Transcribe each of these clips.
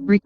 Re-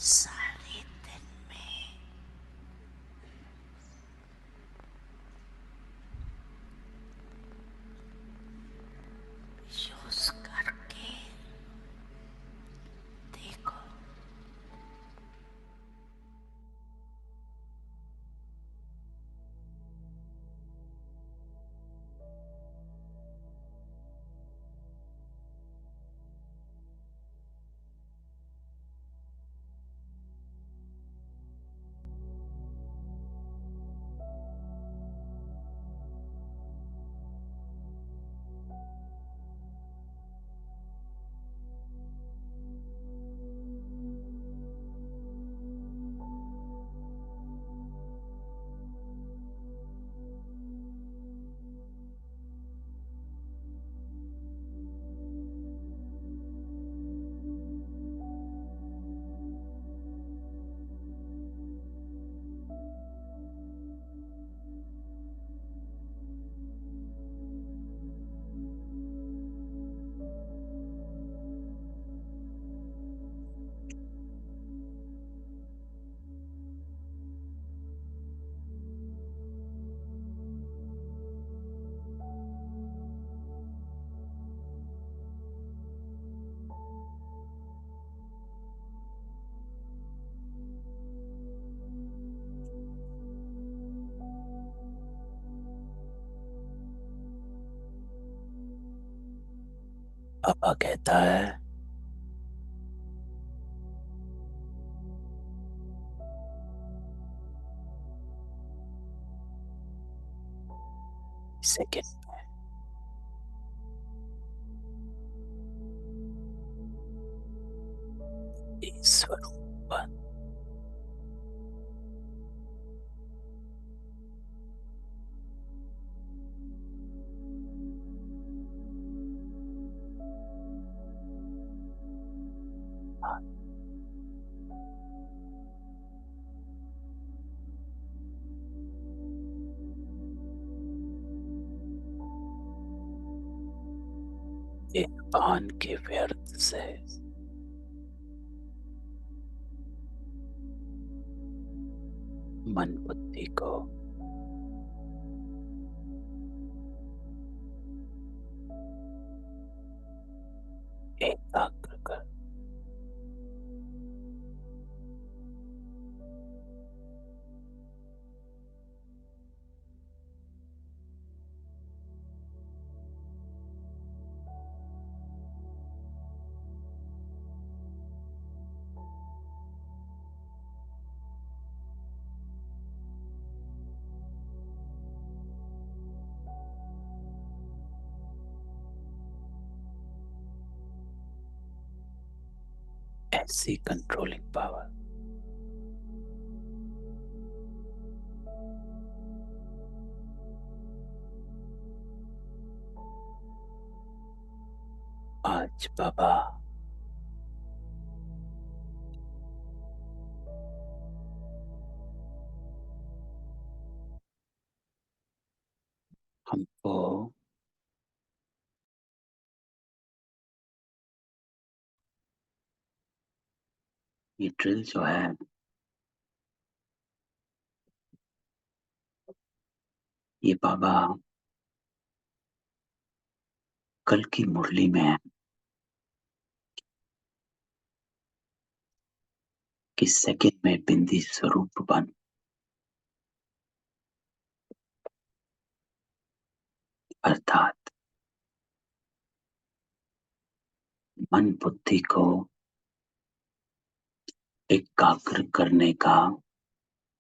सारे दिन में यूज करके देखो। पापा कहता है सेकंड में स्वरूप पान के व्यर्थ से मन बुद्धि को एकाग्र कर ऐसी कंट्रोलिंग पावर आज बाबा हमको ये ड्रिल जो है ये बाबा कल की मुरली में है कि सेकंड में बिंदी स्वरूप बन, अर्थात मन बुद्धि को एकाग्र करने का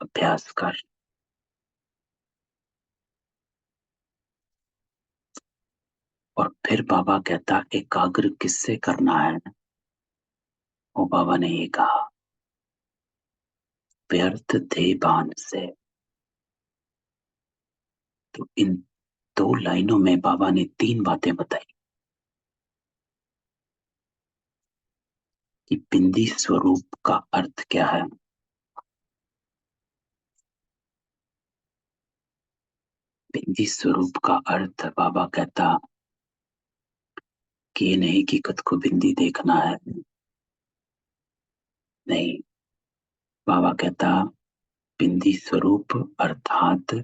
अभ्यास कर। और फिर बाबा कहता एकाग्र किससे करना है? वो बाबा ने ये कहा व्यर्थ देहभान से। तो इन 2 लाइनों में बाबा ने 3 बातें बताई कि बिंदी स्वरूप का अर्थ क्या है। बिंदी स्वरूप का अर्थ बाबा कहता कि ये नहीं कि खुद को बिंदी देखना है, नहीं, बाबा कहता, बिंदी स्वरूप अर्थात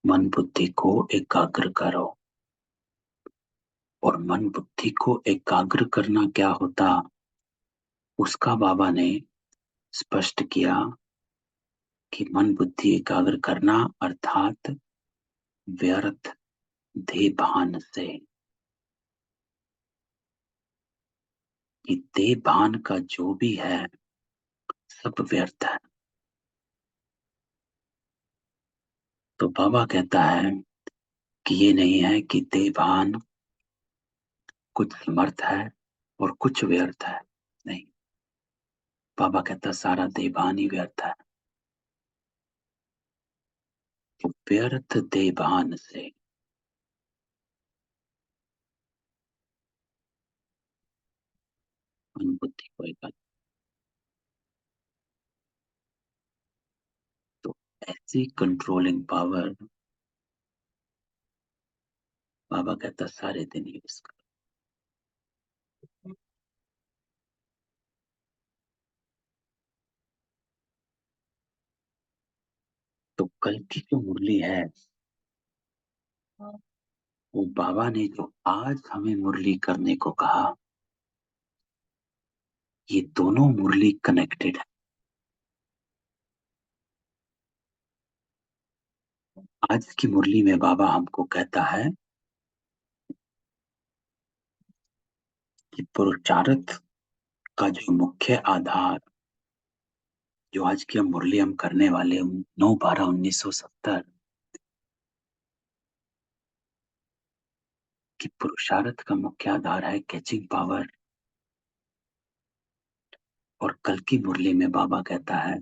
मन बुद्धि को एकाग्र करो। और मन बुद्धि को एकाग्र करना क्या होता, उसका बाबा ने स्पष्ट किया कि मन बुद्धि एकाग्र करना अर्थात व्यर्थ देह भान से, कि देह भान का जो भी है सब व्यर्थ है। तो बाबा कहता है कि ये नहीं है कि देह भान कुछ समर्थ है और कुछ व्यर्थ है, नहीं। बाबा कहता सारा देह भान ही व्यर्थ है। तो व्यर्थ देह भान से मन बुद्धि को एकाग्र। तो ऐसी कंट्रोलिंग पावर बाबा कहता सारे दिन यूज करो। तो कल की जो मुरली है, वो बाबा ने जो आज हमें मुरली करने को कहा, ये दोनों मुरली कनेक्टेड है। आज की मुरली में बाबा हमको कहता है कि पुरुषार्थ का जो मुख्य आधार, जो आज की हम मुरली हम करने वाले हैं 9/12/1970, कि पुरुषार्थ का मुख्य आधार है कैचिंग पावर। और कल की मुरली में बाबा कहता है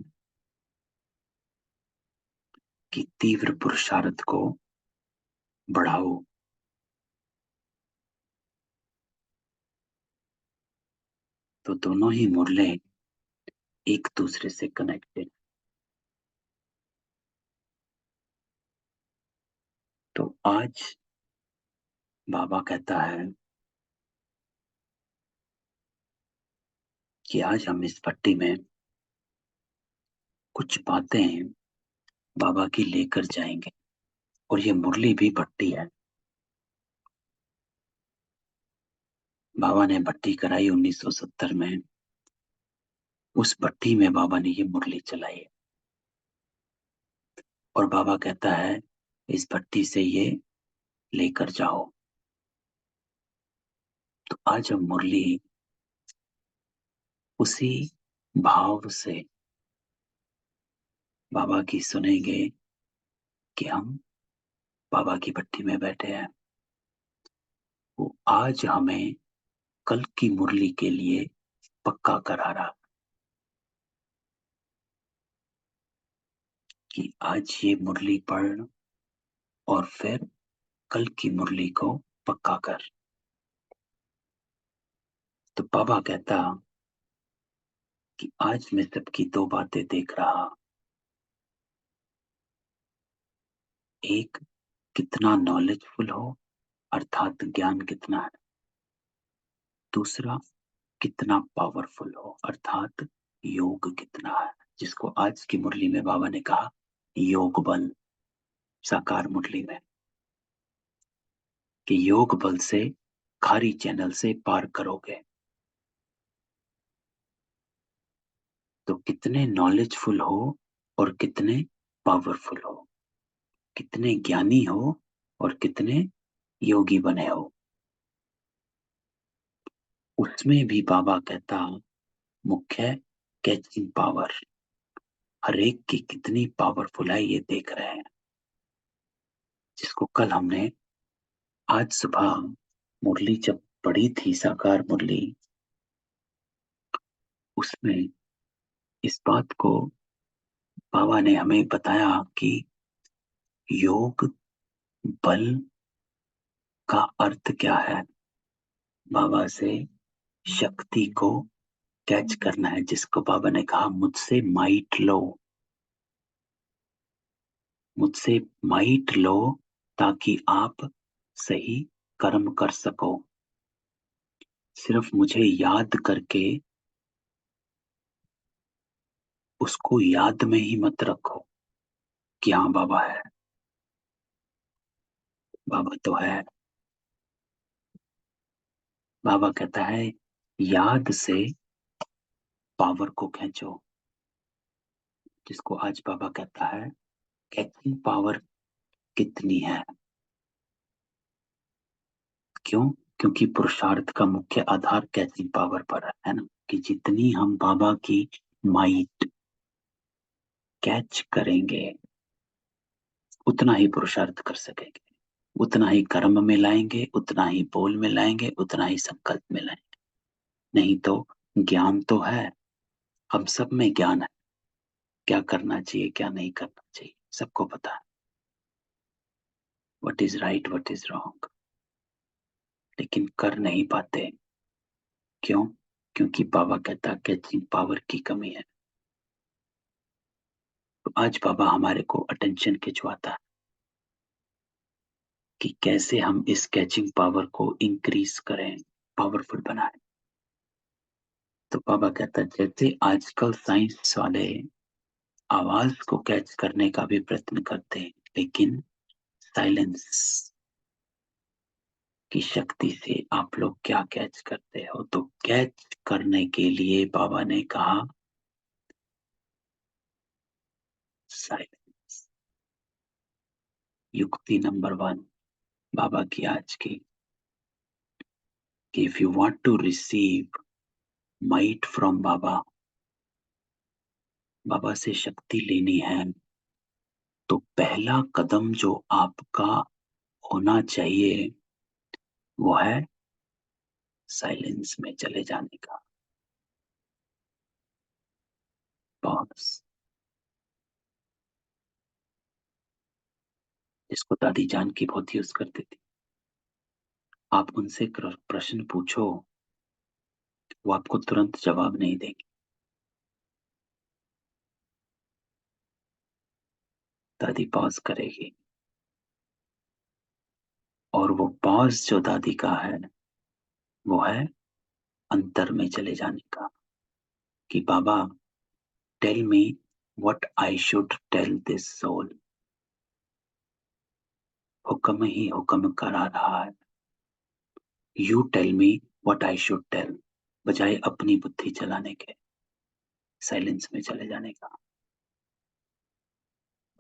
कि तीव्र पुरुषार्थ को बढ़ाओ। तो दोनों ही मुरले एक दूसरे से कनेक्टेड। तो आज बाबा कहता है कि आज हम इस पट्टी में कुछ बातें बाबा की लेकर जाएंगे। और ये मुरली भी भट्टी है। बाबा ने भट्टी कराई 1970 में। उस भट्टी में बाबा ने ये मुरली चलाई। और बाबा कहता है इस भट्टी से ये लेकर जाओ। तो आज हम मुरली उसी भाव से बाबा की सुनेंगे कि हम बाबा की भट्टी में बैठे हैं। वो आज हमें कल की मुरली के लिए पक्का करा रहा कि आज ये मुरली पढ़ और फिर कल की मुरली को पक्का कर। तो बाबा कहता कि आज मैं सबकी दो बातें देख रहा। एक, कितना नॉलेजफुल हो अर्थात ज्ञान कितना है। दूसरा, कितना पावरफुल हो अर्थात योग कितना है, जिसको आज की मुरली में बाबा ने कहा योग बल। साकार मुरली में कि योग बल से खारी चैनल से पार करोगे। तो कितने नॉलेजफुल हो और कितने पावरफुल हो, कितने ज्ञानी हो और कितने योगी बने हो, उसमें भी बाबा कहता मुख्य कैचिंग पावर। हर एक की कितनी पावरफुल है ये देख रहे हैं। जिसको कल हमने आज सुबह मुरली जब पढ़ी थी साकार मुरली, उसमें इस बात को बाबा ने हमें बताया कि योग बल का अर्थ क्या है। बाबा से शक्ति को कैच करना है, जिसको बाबा ने कहा मुझसे माइट लो, मुझसे माइट लो ताकि आप सही कर्म कर सको। सिर्फ मुझे याद करके उसको याद में ही मत रखो कि हाँ बाबा है, बाबा तो है। बाबा कहता है याद से पावर को खींचो, जिसको आज बाबा कहता है कैचिंग पावर कितनी है। क्यों? क्योंकि पुरुषार्थ का मुख्य आधार कैचिंग पावर पर है ना, कि जितनी हम बाबा की माइट कैच करेंगे उतना ही पुरुषार्थ कर सकेंगे, उतना ही कर्म में लाएंगे, उतना ही बोल में लाएंगे, उतना ही संकल्प में लाएंगे। नहीं तो ज्ञान तो है, हम सब में ज्ञान है, क्या करना चाहिए क्या नहीं करना चाहिए सबको पता है, what is right what is wrong, लेकिन कर नहीं पाते। क्यों? क्योंकि बाबा कहता कैचिंग पावर की कमी है। तो आज बाबा हमारे को अटेंशन खिंचवाता है कि कैसे हम इस कैचिंग पावर को इंक्रीज करें, पावरफुल बनाएं। तो बाबा कहता है जैसे आजकल साइंस वाले आवाज को कैच करने का भी प्रयत्न करते हैं, लेकिन साइलेंस की शक्ति से आप लोग क्या कैच करते हो? तो कैच करने के लिए बाबा ने कहा साइलेंस। युक्ति नंबर 1 बाबा की आज की, कि if you want to receive might from Baba, Baba से शक्ति लेनी है, तो पहला कदम जो आपका होना चाहिए वो है साइलेंस में चले जाने का। पॉज, जिसको दादी जान की बहुत यूज करती थी। आप उनसे प्रश्न पूछो, वो आपको तुरंत जवाब नहीं देंगे, दादी पॉज करेगी। और वो पॉज जो दादी का है वो है अंतर में चले जाने का, कि बाबा tell me what I should tell this soul. हुक्म ही हुक्म करा रहा है, you tell me what I should tell, बजाय अपनी बुद्धि चलाने के, साइलेंस में चले जाने का।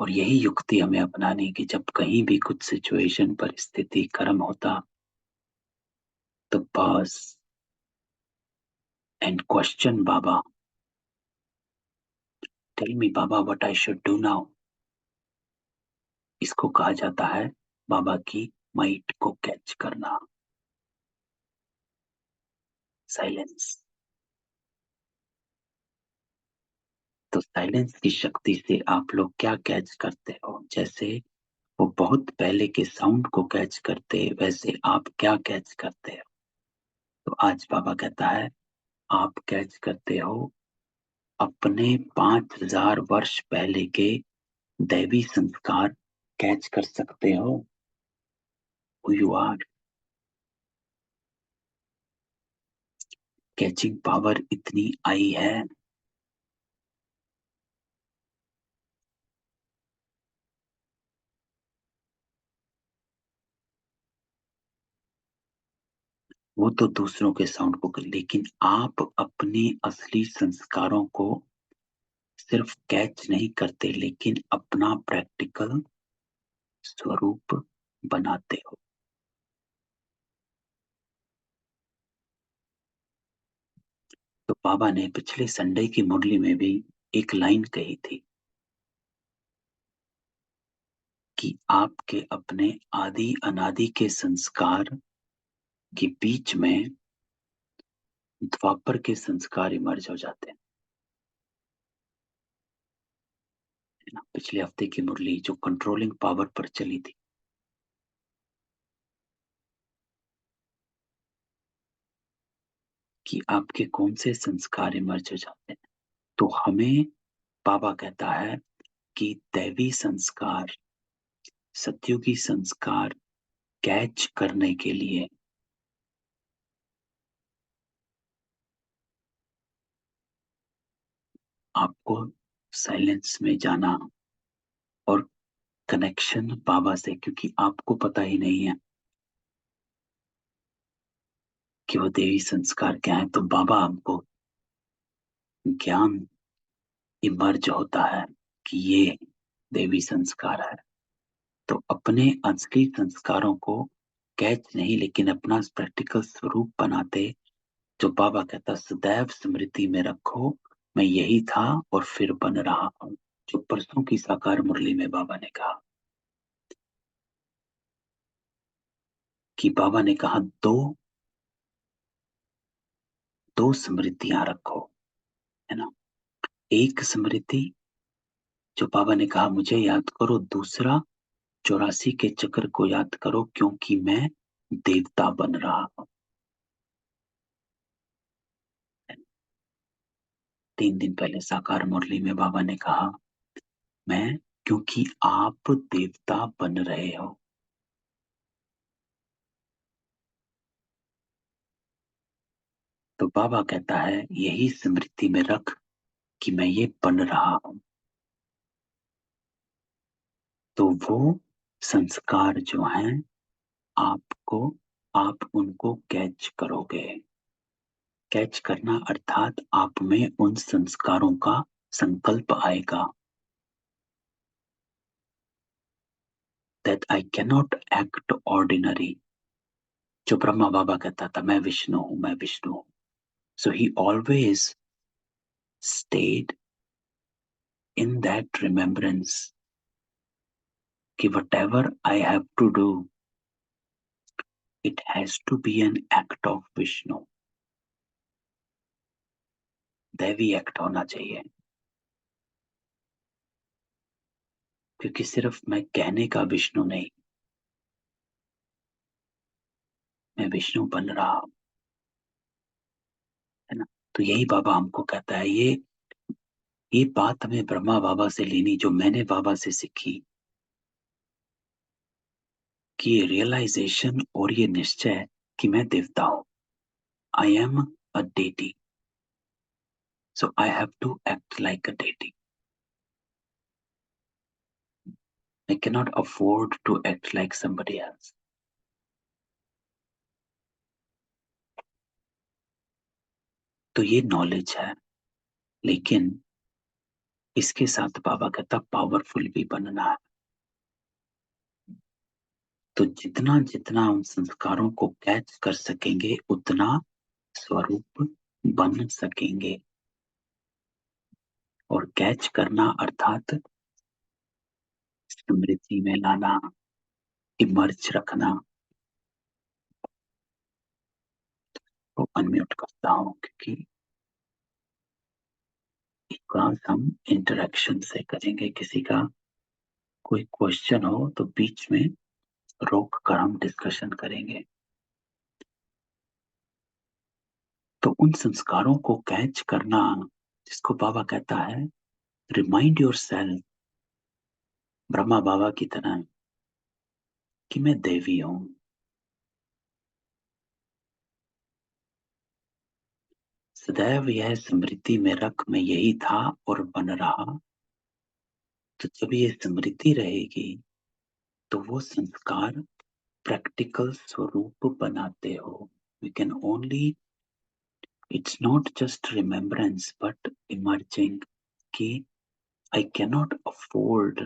और यही युक्ति हमें अपनानी, कि जब कहीं भी कुछ सिचुएशन परिस्थिति कर्म होता तो pause and question Baba, tell me Baba what I should do now. इसको कहा जाता है बाबा की माइट को कैच करना, साइलेंस। तो साइलेंस की शक्ति से आप लोग क्या कैच करते हो? जैसे वो बहुत पहले के साउंड को कैच करते, वैसे आप क्या कैच करते हो? तो आज बाबा कहता है आप कैच करते हो अपने 5000 वर्ष पहले के दैवी संस्कार, कैच कर सकते हो who you are. Catching power इतनी आई है। वो तो दूसरों के साउंड को कर, लेकिन आप अपने असली संस्कारों को सिर्फ कैच नहीं करते, लेकिन अपना प्रैक्टिकल स्वरूप बनाते हो। तो बाबा ने पिछले संडे की मुरली में भी एक लाइन कही थी कि आपके अपने आदि अनादि के संस्कार के बीच में द्वापर के संस्कार इमर्ज हो जाते हैं, है ना। पिछले हफ्ते की मुरली जो कंट्रोलिंग पावर पर चली थी, कि आपके कौन से संस्कार इमर्ज हो जाते हैं। तो हमें बाबा कहता है कि दैवी संस्कार, सत्युगी संस्कार कैच करने के लिए आपको साइलेंस में जाना और कनेक्शन बाबा से, क्योंकि आपको पता ही नहीं है कि वो देवी संस्कार क्या है, तो बाबा हमको ज्ञान इमर्ज होता है कि ये देवी संस्कार है। तो अपने असली संस्कारों को कैच नहीं, लेकिन अपना प्रैक्टिकल स्वरूप बनाते, जो बाबा कहता सदैव स्मृति में रखो, मैं यही था और फिर बन रहा हूं। जो परसों की साकार मुरली में बाबा ने कहा कि बाबा ने कहा दो स्मृतियां रखो, है ना। एक स्मृति जो बाबा ने कहा मुझे याद करो, दूसरा 84 के चक्र को याद करो, क्योंकि मैं देवता बन रहा हूं। 3 दिन पहले साकार मुरली में बाबा ने कहा मैं, क्योंकि आप देवता बन रहे हो। तो बाबा कहता है यही स्मृति में रख कि मैं ये बन रहा हूं। तो वो संस्कार जो हैं आपको, आप उनको कैच करोगे। कैच करना अर्थात आप में उन संस्कारों का संकल्प आएगा, that I cannot act ordinary। जो ब्रह्मा बाबा कहता था मैं विष्णु हूं, मैं विष्णु हूं। So he always stayed in that remembrance कि whatever I have to do, it has to be an act of Vishnu। दैवी एक्ट होना चाहिए, क्योंकि सिर्फ मैं कहने का विष्णु नहीं, मैं विष्णु बन रहा हूं, है ना। तो यही बाबा हमको कहता है, ये बात हमें ब्रह्मा बाबा से लेनी, जो मैंने बाबा से सीखी, कि ये रियलाइजेशन और ये निश्चय कि मैं देवता हूं। I am a deity, so I have to act like a deity. I cannot afford to act like somebody else. तो ये नॉलेज है, लेकिन इसके साथ बाबा कहता पावरफुल भी बनना है। तो जितना जितना उन संस्कारों को कैच कर सकेंगे, उतना स्वरूप बन सकेंगे। और कैच करना अर्थात स्मृति में लाना, इमर्ज रखना। तो अनम्यूट करता हूँ, क्योंकि क्लास हम इंटरेक्शन से करेंगे। किसी का कोई क्वेश्चन हो तो बीच में रोक कर हम डिस्कशन करेंगे। तो उन संस्कारों को कैच करना, जिसको बाबा कहता है रिमाइंड योर सेल्फ, ब्रह्मा बाबा की तरह, कि मैं देवी हूं। सदैव यह स्मृति में रख मैं यही था और बन रहा। तो जब ये स्मृति रहेगी, तो वो संस्कार प्रैक्टिकल स्वरूप बनाते हो। We can only, it's not just remembrance but emerging, कि आई कैनॉट अफोर्ड,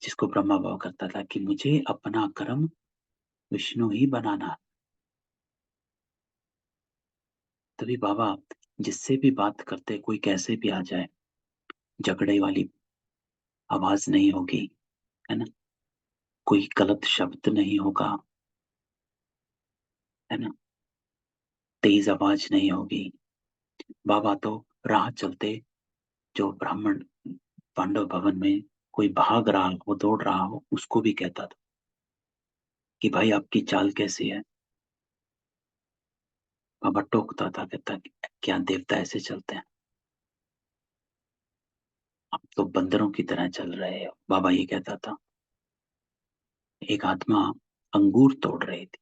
जिसको ब्रह्मा बाबा करता था कि मुझे अपना कर्म विष्णु ही बनाना है। तभी बाबा जिससे भी बात करते, कोई कैसे भी आ जाए, झगड़े वाली आवाज नहीं होगी, है ना। कोई गलत शब्द नहीं होगा, है ना। तेज आवाज नहीं होगी। बाबा तो राह चलते, जो ब्राह्मण पांडव भवन में कोई भाग रहा हो, दौड़ रहा हो, उसको भी कहता था कि भाई आपकी चाल कैसी है। बाबा टोकता था, कहता क्या देवता ऐसे चलते हैं, आप तो बंदरों की तरह चल रहे हो। बाबा ये कहता था। एक आत्मा अंगूर तोड़ रही थी,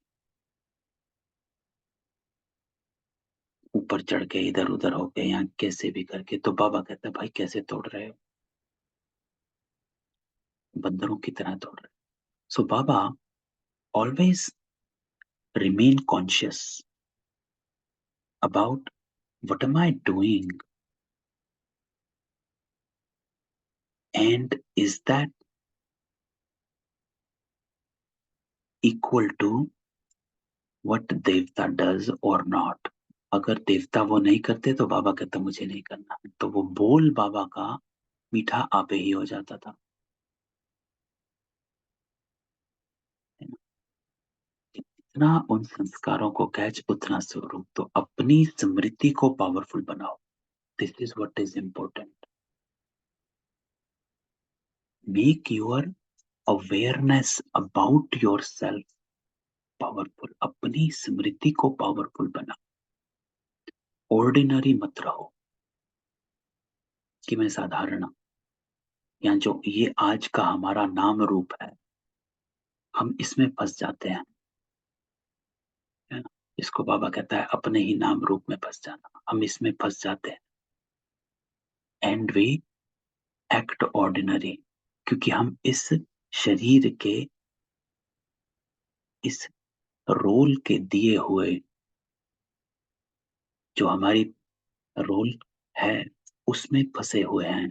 ऊपर चढ़ के इधर उधर हो गए या कैसे भी करके, तो बाबा कहता है भाई कैसे तोड़ रहे हो, बंदरों की तरह तोड़ रहे हो। सो बाबा always remain conscious about what am I doing, and is that equal to what देवता does or not। अगर देवता वो नहीं करते तो बाबा कहता मुझे नहीं करना, तो वो बोल बाबा का मीठा आपे ही हो जाता था, है ना। जितना उन संस्कारों को कैच उतना स्वरूप, तो अपनी स्मृति को पावरफुल बनाओ। This is what is important. Make your awareness about your self powerful, अपनी स्मृति को पावरफुल बनाओ। ऑर्डिनरी मत रहो कि मैं साधारण हूं, या जो ये आज का हमारा नाम रूप है, हम इसमें फंस जाते हैं, है ना। इसको बाबा कहता है अपने ही नाम रूप में फंस जाना, हम इसमें फंस जाते हैं एंड वी एक्ट ऑर्डिनरी, क्योंकि हम इस शरीर के, इस रोल के दिए हुए, जो हमारी रोल है उसमें फंसे हुए हैं,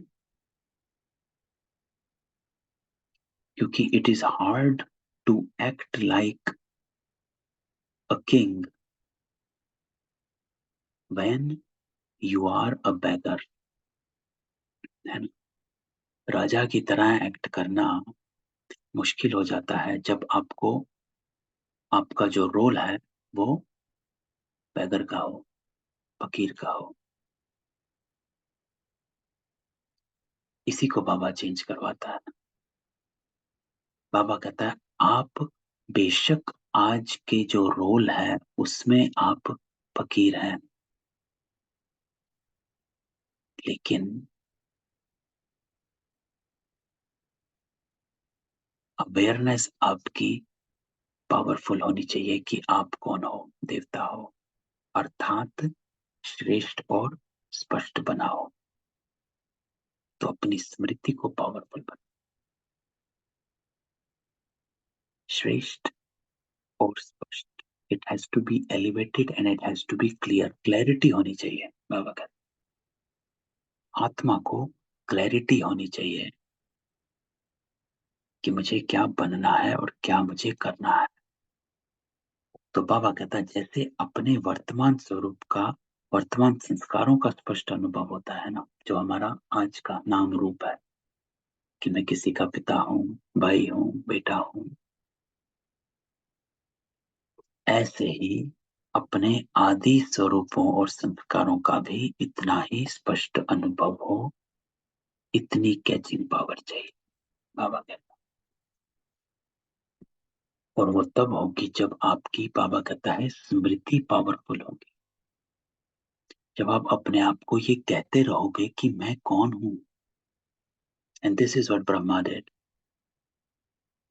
क्योंकि it is hard to act like a king when you are a beggar, है ना। राजा की तरह एक्ट करना मुश्किल हो जाता है जब आपको, आपका जो रोल है वो बैगर का हो, फकीर का हो। इसी को बाबा चेंज करवाता है। बाबा कहता है आप बेशक आज के जो रोल है उसमें आप फकीर हैं, लेकिन अवेयरनेस आपकी पावरफुल होनी चाहिए कि आप कौन हो, देवता हो, अर्थात श्रेष्ठ और स्पष्ट बनाओ। तो अपनी स्मृति को पावरफुल बनाओ, श्रेष्ठ और स्पष्ट। It has to be elevated and it has to be clear, clarity होनी चाहिए। बाबा कहते हैं आत्मा को क्लैरिटी होनी चाहिए कि मुझे क्या बनना है और क्या मुझे करना है। तो बाबा कहता है जैसे अपने वर्तमान स्वरूप का, वर्तमान संस्कारों का स्पष्ट अनुभव होता है ना, जो हमारा आज का नाम रूप है कि मैं किसी का पिता हूँ, भाई हूँ, बेटा हूँ, ऐसे ही अपने आदि स्वरूपों और संस्कारों का भी इतना ही स्पष्ट अनुभव हो, इतनी कैचिंग पावर चाहिए, बाबा कहता है। और वो तब होगी जब आपकी, बाबा कहता है, स्मृति पावरफुल होगी, जब आप अपने आप को ये कहते रहोगे कि मैं कौन हूं। And this is what Brahma did,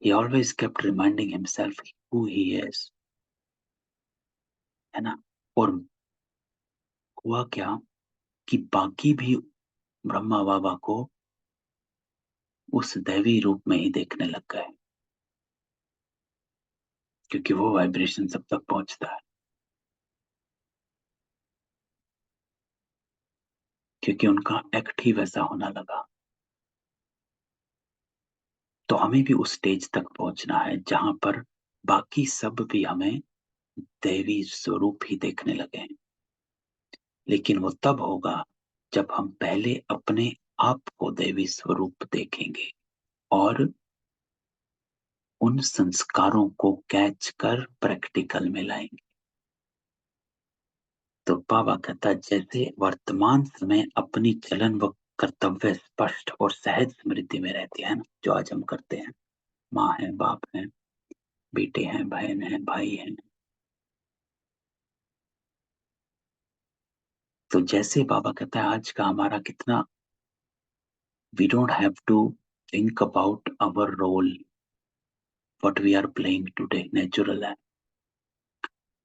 he always kept reminding himself who he is, है ना। और हुआ क्या कि बाकी भी ब्रह्मा बाबा को उस दैवी रूप में ही देखने लग गए, क्योंकि वो वाइब्रेशन सब तक पहुंचता है, क्योंकि उनका एक्ट ही वैसा होना लगा। तो हमें भी उस स्टेज तक पहुंचना है जहां पर बाकी सब भी हमें दैवी स्वरूप ही देखने लगे। लेकिन वो तब होगा जब हम पहले अपने आप को दैवी स्वरूप देखेंगे और उन संस्कारों को कैच कर प्रैक्टिकल में लाएंगे। तो बाबा कहता है जैसे वर्तमान समय अपनी चलन व कर्तव्य स्पष्ट और सहज स्मृति में रहती है ना, जो आज हम करते हैं, माँ है, बाप है, बेटे हैं, बहन है, भाई हैं, तो जैसे बाबा कहता है आज का हमारा कितना, we don't have to think about our role, what we are playing today, natural है।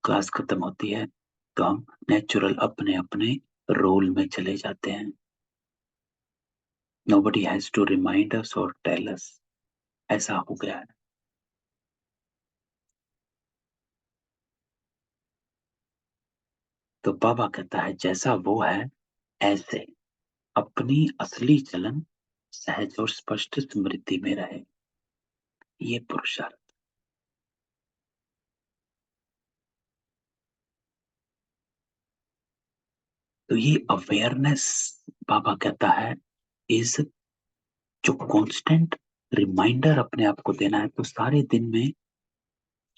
क्लास खत्म होती है, तो हम नेचुरल अपने अपने रोल में चले जाते हैं। Nobody has to remind us or tell अस, ऐसा हो गया है। तो बाबा कहता है जैसा वो है ऐसे अपनी असली चलन सहज और स्पष्ट स्मृति में रहे, ये पुरुषार्थ। तो ये अवेयरनेस बाबा कहता है इज जो कांस्टेंट रिमाइंडर अपने आप को देना है। तो सारे दिन में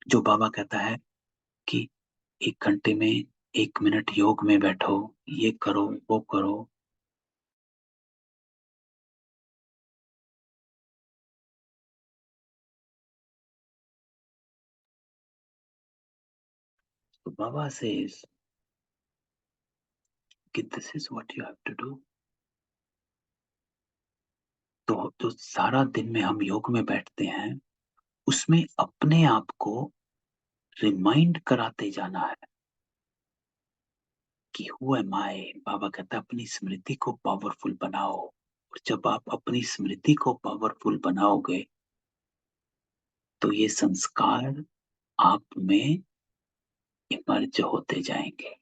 जो बाबा कहता है कि 1 घंटे में 1 मिनट योग में बैठो, ये करो वो करो, तो बाबा से कि this is what you have to do. तो जो सारा दिन में हम योग में बैठते हैं उसमें अपने आप को रिमाइंड कराते जाना है कि हु एम आई। बाबा कहता है अपनी स्मृति को पावरफुल बनाओ, और जब आप अपनी स्मृति को पावरफुल बनाओगे तो ये संस्कार आप में इमर्ज होते जाएंगे।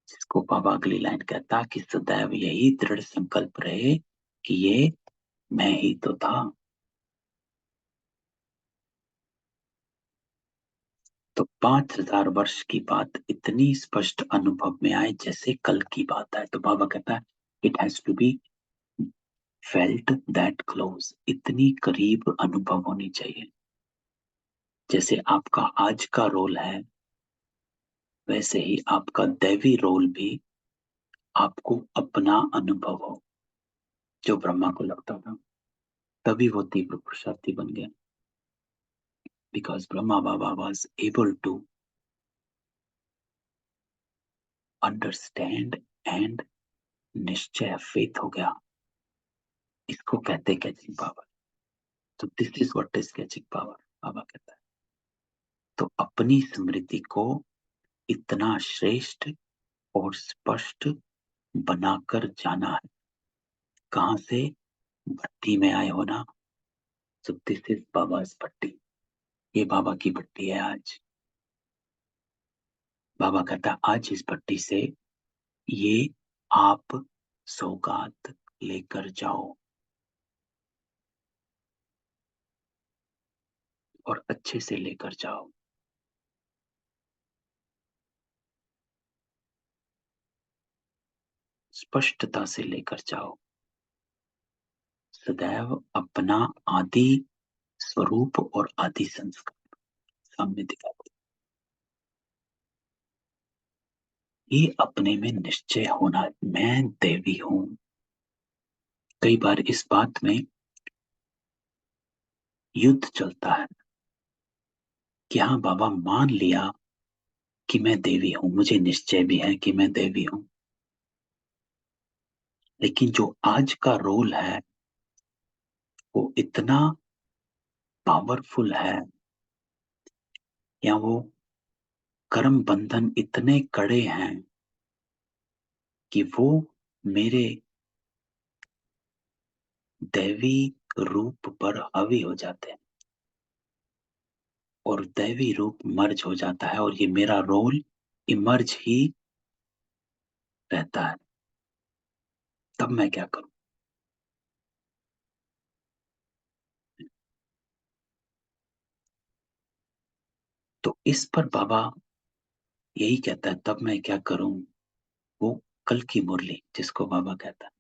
जिसको बाबा अगली लाइन कहता कि सदैव यही दृढ़ संकल्प रहे कि ये मैं ही तो था। तो 5,000 वर्ष की बात इतनी स्पष्ट अनुभव में आए जैसे कल की बात है। तो बाबा कहता है it has to be felt that close, इतनी करीब अनुभव होनी चाहिए। जैसे आपका आज का रोल है वैसे ही आपका दैवी रोल भी आपको अपना अनुभव हो, जो ब्रह्मा को लगता था। तभी वो तीव्र पुरुषार्थी बन गया, because Brahma Baba was able to understand and निश्चय फेथ हो गया। इसको कहते कैचिंग पावर। तो this is what is catching power, बाबा कहता है। तो अपनी स्मृति को इतना श्रेष्ठ और स्पष्ट बनाकर जाना है। कहां से? भट्टी में आए हो ना। तो दिस इज बाबा भट्टी, ये बाबा की भट्टी है आज। बाबा कहता है आज इस भट्टी से ये आप सौगात लेकर जाओ और अच्छे से लेकर जाओ, स्पष्टता से लेकर जाओ। सदैव अपना आदि स्वरूप और आदि संस्कार सामने दिखाते। ये अपने में निश्चय होना, मैं देवी हूं। कई बार इस बात में युद्ध चलता है कि हाँ बाबा मान लिया कि मैं देवी हूं, मुझे निश्चय भी है कि मैं देवी हूं, लेकिन जो आज का रोल है वो इतना पावरफुल है, या वो कर्म बंधन इतने कड़े हैं कि वो मेरे दैवी रूप पर हावी हो जाते हैं और दैवी रूप मर्ज हो जाता है, और ये मेरा रोल इमर्ज ही रहता है। तब मैं क्या करूं? तो इस पर बाबा यही कहता है तब मैं क्या करूं। वो कल की मुरली जिसको बाबा कहता है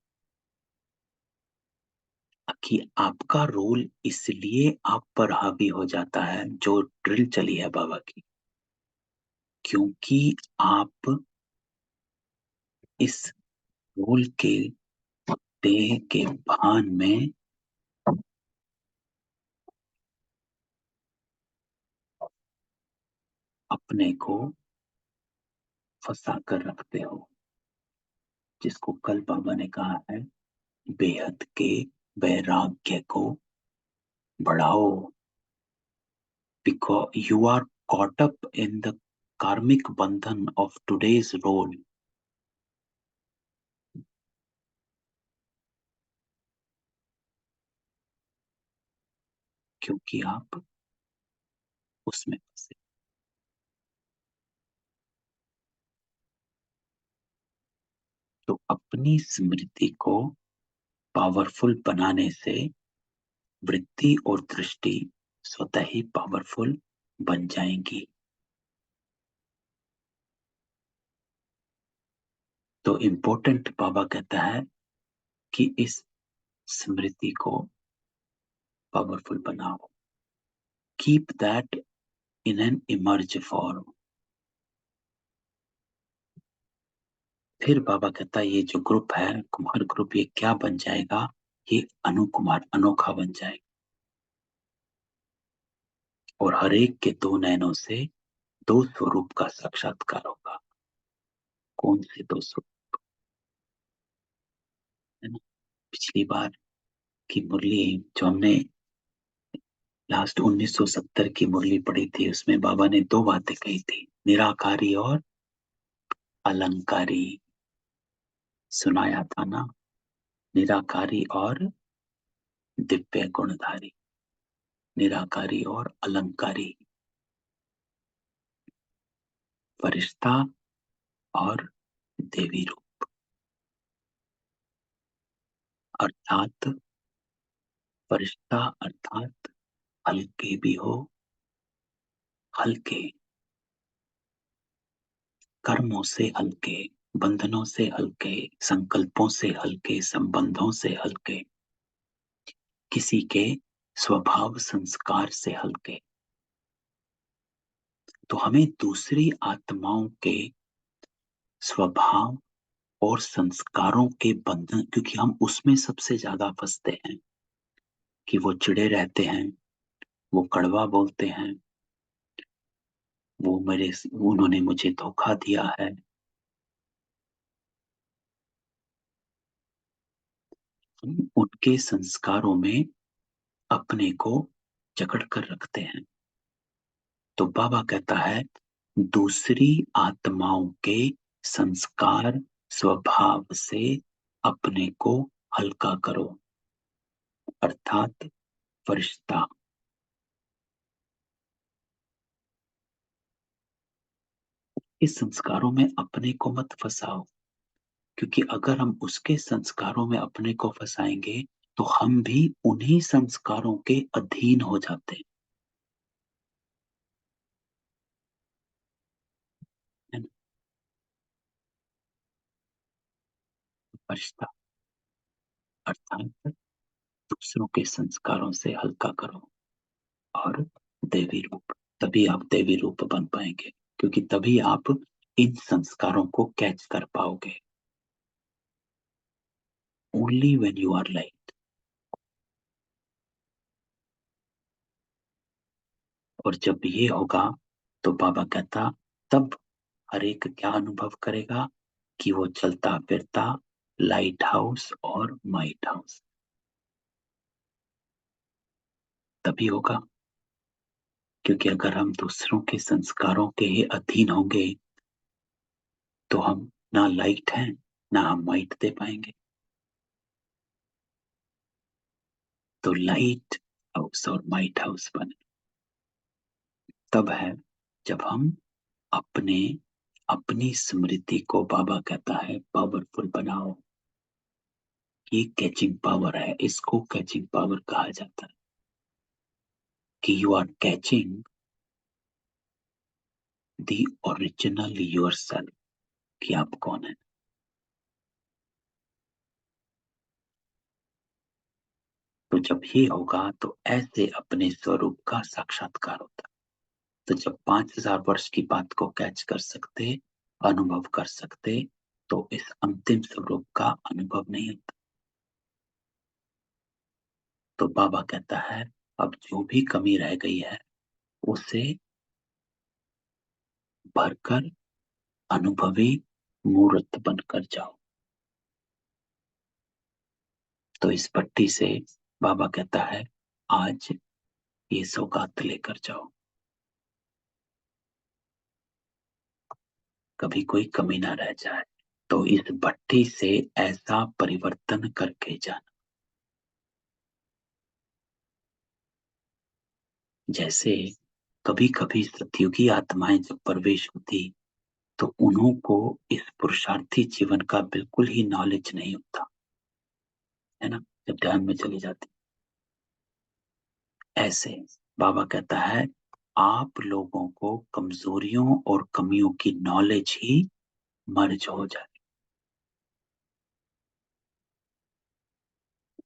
कि आपका रोल इसलिए आप पर हावी हो जाता है, जो ड्रिल चली है बाबा की, क्योंकि आप इस रोल के देह के भान में अपने को फंसा कर रखते हो, जिसको कल बाबा ने कहा है बेहद के वैराग्य को बढ़ाओ, because you are caught up in the कार्मिक बंधन ऑफ टुडेज रोल, क्योंकि आप उसमें फंसे। तो अपनी स्मृति को पावरफुल बनाने से वृत्ति और दृष्टि स्वतः ही पावरफुल बन जाएंगी। तो इम्पोर्टेंट बाबा कहता है कि इस स्मृति को पावरफुल बनाओ, keep that in an emerge form. फिर बाबा कहता है ये जो ग्रुप है कुमार ग्रुप, ये क्या बन जाएगा? ये अनुकुमार, अनोखा बन जाएगा, और हर एक के दो नयनों से दो स्वरूप का साक्षात्कार होगा। कौन से दो स्वरूप? है ना, पिछली बार की मुरली जो हमने लास्ट 1970 की मुरली पढ़ी थी, उसमें बाबा ने दो बातें कही थी, निराकारी और अलंकारी। सुनाया था ना, निराकारी और दिव्य गुणधारी, निराकारी और अलंकारी, फरिश्ता और देवी रूप। अर्थात फरिश्ता अर्थात हल्के भी हो, हल्के कर्मों से हल्के, बंधनों से हल्के, संकल्पों से हल्के, संबंधों से हल्के, किसी के स्वभाव संस्कार से हल्के। तो हमें दूसरी आत्माओं के स्वभाव और संस्कारों के बंधन, क्योंकि हम उसमें सबसे ज्यादा फंसते हैं कि वो चिड़े रहते हैं, वो कड़वा बोलते हैं, वो मेरे उन्होंने मुझे धोखा दिया है। हम उनके संस्कारों में अपने को जकड़ कर रखते हैं। तो बाबा कहता है दूसरी आत्माओं के संस्कार स्वभाव से अपने को हल्का करो, अर्थात फरिश्ता। इस संस्कारों में अपने को मत फंसाओ, क्योंकि अगर हम उसके संस्कारों में अपने को फंसाएंगे तो हम भी उन्हीं संस्कारों के अधीन हो जाते हैं। फरिश्ता अर्थात दूसरों के संस्कारों से हल्का करो, और देवी रूप, तभी आप देवी रूप बन पाएंगे, क्योंकि तभी आप इन संस्कारों को कैच कर पाओगे। Only when you are light. और जब ये होगा तो बाबा कहता तब हर एक क्या अनुभव करेगा कि वो चलता फिरता लाइट हाउस और माइट हाउस, तभी होगा। क्योंकि अगर हम दूसरों के संस्कारों के अधीन होंगे तो हम ना लाइट हैं, ना हम माइट दे पाएंगे। तो लाइट हाउस और माइट हाउस बने तब है जब हम अपने अपनी स्मृति को, बाबा कहता है पावरफुल बनाओ। ये कैचिंग पावर है, इसको कैचिंग पावर कहा जाता है, कि you are catching the original yourself, कि आप कौन है। तो जब ये होगा तो ऐसे अपने स्वरूप का साक्षात्कार होता है। तो जब 5000 वर्ष की बात को कैच कर सकते, अनुभव कर सकते, तो इस अंतिम स्वरूप का अनुभव नहीं होता। तो बाबा कहता है अब जो भी कमी रह गई है उसे भरकर अनुभवी मूर्त बनकर जाओ। तो इस पट्टी से बाबा कहता है आज ये सौगात लेकर जाओ। कभी कोई कमी ना रह जाए। तो इस भट्टी से ऐसा परिवर्तन करके जाना, जैसे कभी कभी सतयुगी आत्माएं जब प्रवेश होती तो उन्हों को इस पुरुषार्थी जीवन का बिल्कुल ही नॉलेज नहीं होता है ना, जब ध्यान में चली जाती। ऐसे बाबा कहता है आप लोगों को कमजोरियों और कमियों की नॉलेज ही मर्ज हो जाए।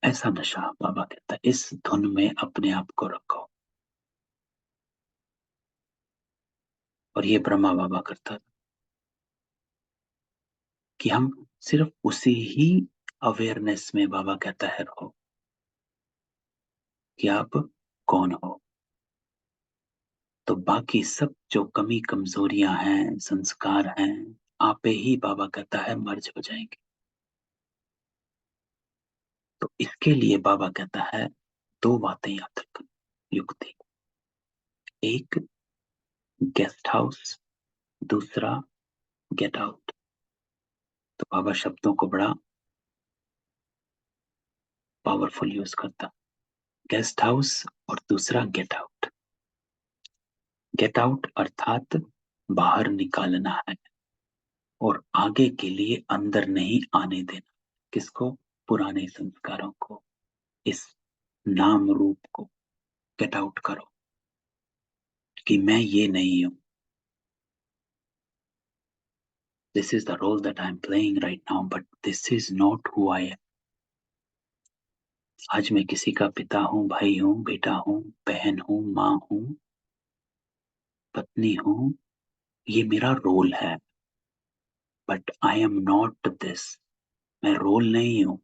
ऐसा नशा बाबा कहता है इस धुन में अपने आप को रखो। और ये ब्रह्मा बाबा करता था कि हम सिर्फ उसी ही अवेयरनेस में, बाबा कहता है, रहो कि आप कौन हो। तो बाकी सब जो कमी कमजोरियां हैं, संस्कार हैं, आपे ही बाबा कहता है मर्ज हो जाएंगे। तो इसके लिए बाबा कहता है दो बातें याद रखना युक्ति। एक गेस्ट हाउस, दूसरा गेट आउट। तो बाबा शब्दों को बड़ा पावरफुल यूज करता। गेस्ट हाउस और दूसरा गेट आउट। गेट आउट अर्थात बाहर निकालना है और आगे के लिए अंदर नहीं आने देना। किसको? पुराने संस्कारों को, इस नाम रूप को गेट आउट करो कि मैं ये नहीं हूं। This is the role that I am playing right now but this is not who I am. आज मैं किसी का पिता हूं, भाई हूं, बेटा हूं, बहन हूं, माँ हूं, पत्नी हूं, ये मेरा रोल है। But I am not this, मैं रोल नहीं हूं।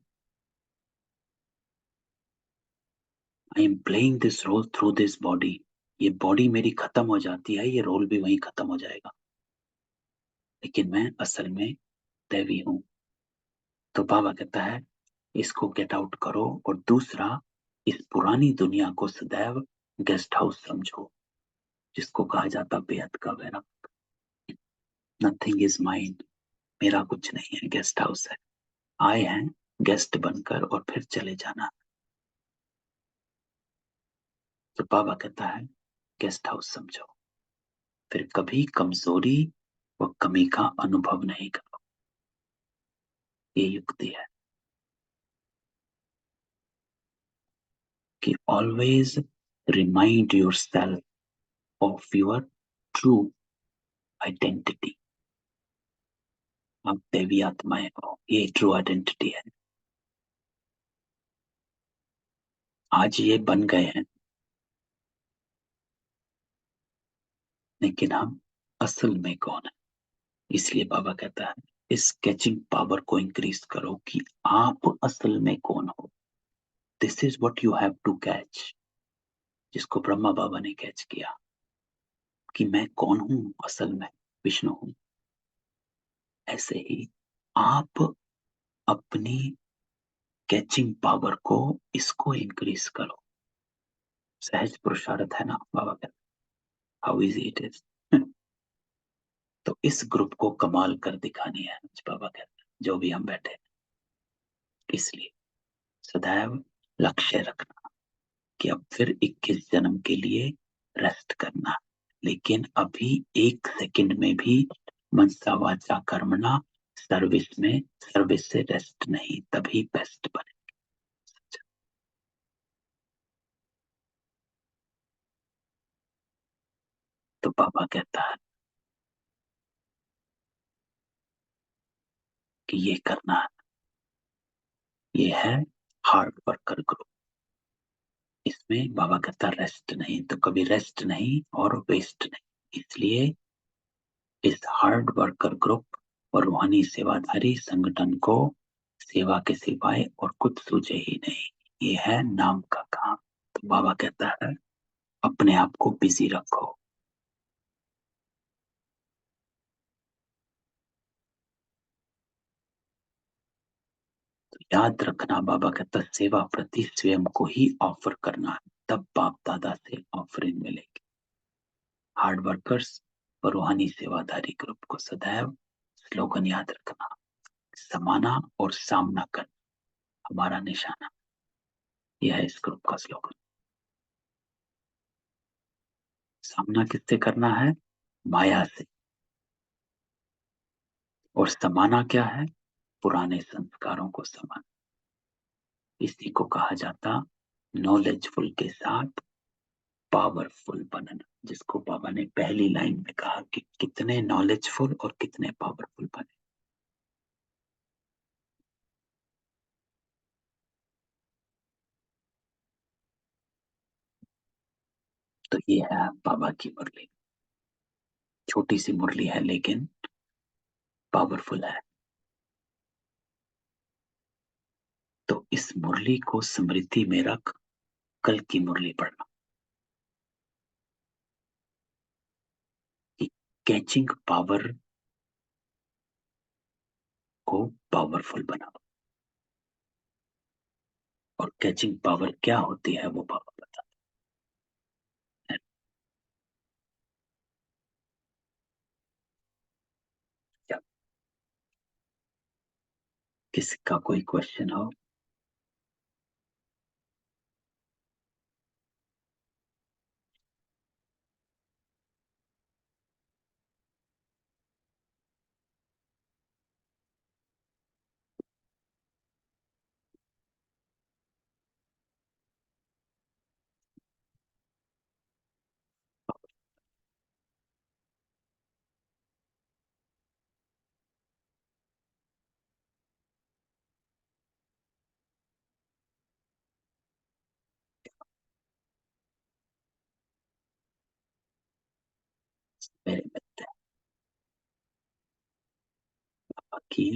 I am playing this role through this body. ये बॉडी मेरी खत्म हो जाती है, ये रोल भी वहीं खत्म हो जाएगा, लेकिन मैं असल में दैवी हूं। तो बाबा कहता है इसको गेट आउट करो। और दूसरा, इस पुरानी दुनिया को सदैव गेस्ट हाउस समझो, जिसको कहा जाता बेहद का वैरा। नथिंग इज माइंड, मेरा कुछ नहीं है, गेस्ट हाउस है। आए हैं गेस्ट बनकर और फिर चले जाना। तो बाबा कहता है गेस्ट हाउस समझो, फिर कभी कमजोरी व कमी का अनुभव नहीं करो। ये युक्ति है कि always remind your self of your true identity. आप देवी आत्माएं हो, ये ट्रू आइडेंटिटी है। आज ये बन गए हैं, लेकिन हम असल में कौन है? इसलिए बाबा कहता है इस कैचिंग पावर को इंक्रीज करो कि आप असल में कौन हो। This is what you have to catch, जिसको ब्रह्मा बाबा ने कैच किया कि मैं कौन हूं असल में, विष्णु हूं। ऐसे ही आप अपनी कैचिंग पावर को, इसको इंक्रीज करो। सहज पुरुषार्थ है ना, बाबा कहते हाउ इजी इट इज। तो इस ग्रुप को कमाल कर दिखानी है, बाबा कहते हैं जो भी हम बैठे हैं। इसलिए सदैव लक्ष्य रखना कि अब फिर 21 जन्म के लिए रेस्ट करना, लेकिन अभी 1 सेकंड में भी मनसा वाचा कर्मणा, सर्विस में, सर्विस से रेस्ट नहीं, तभी बेस्ट बने। तो बाबा कहता है कि ये करना है, ये है हार्ड वर्कर ग्रुप। इसमें बाबा कहता रेस्ट नहीं, तो कभी रेस्ट नहीं और वेस्ट नहीं। इसलिए इस हार्ड वर्कर ग्रुप और रूहानी सेवाधारी संगठन को सेवा के सिवाय और कुछ सूझे ही नहीं, ये है नाम का काम। तो बाबा कहता है अपने आप को बिजी रखो। तो याद रखना, बाबा कहता है सेवा प्रति स्वयं को ही ऑफर करना है, तब बाप दादा से ऑफरिंग मिलेगी। हार्ड वर्कर्स और रूहानी सेवादारी ग्रुप को सदैव स्लोगन याद रखना, समाना और सामना करना हमारा निशाना। यह है इस ग्रुप का स्लोगन। सामना किससे करना है? माया से। और समाना क्या है? पुराने संस्कारों को समाना। इसी को कहा जाता नॉलेजफुल के साथ पावरफुल बनना, जिसको बाबा ने पहली लाइन में कहा कि कितने नॉलेजफुल और कितने पावरफुल बने। तो ये है बाबा की मुरली। छोटी सी मुरली है लेकिन पावरफुल है। तो इस मुरली को स्मृति में रख कल की मुरली पढ़ना कि कैचिंग पावर को पावरफुल बनाओ। और कैचिंग पावर क्या होती है वो बाबा बताते हैं। क्या किसका कोई क्वेश्चन हो? मेरे मित्र बाकी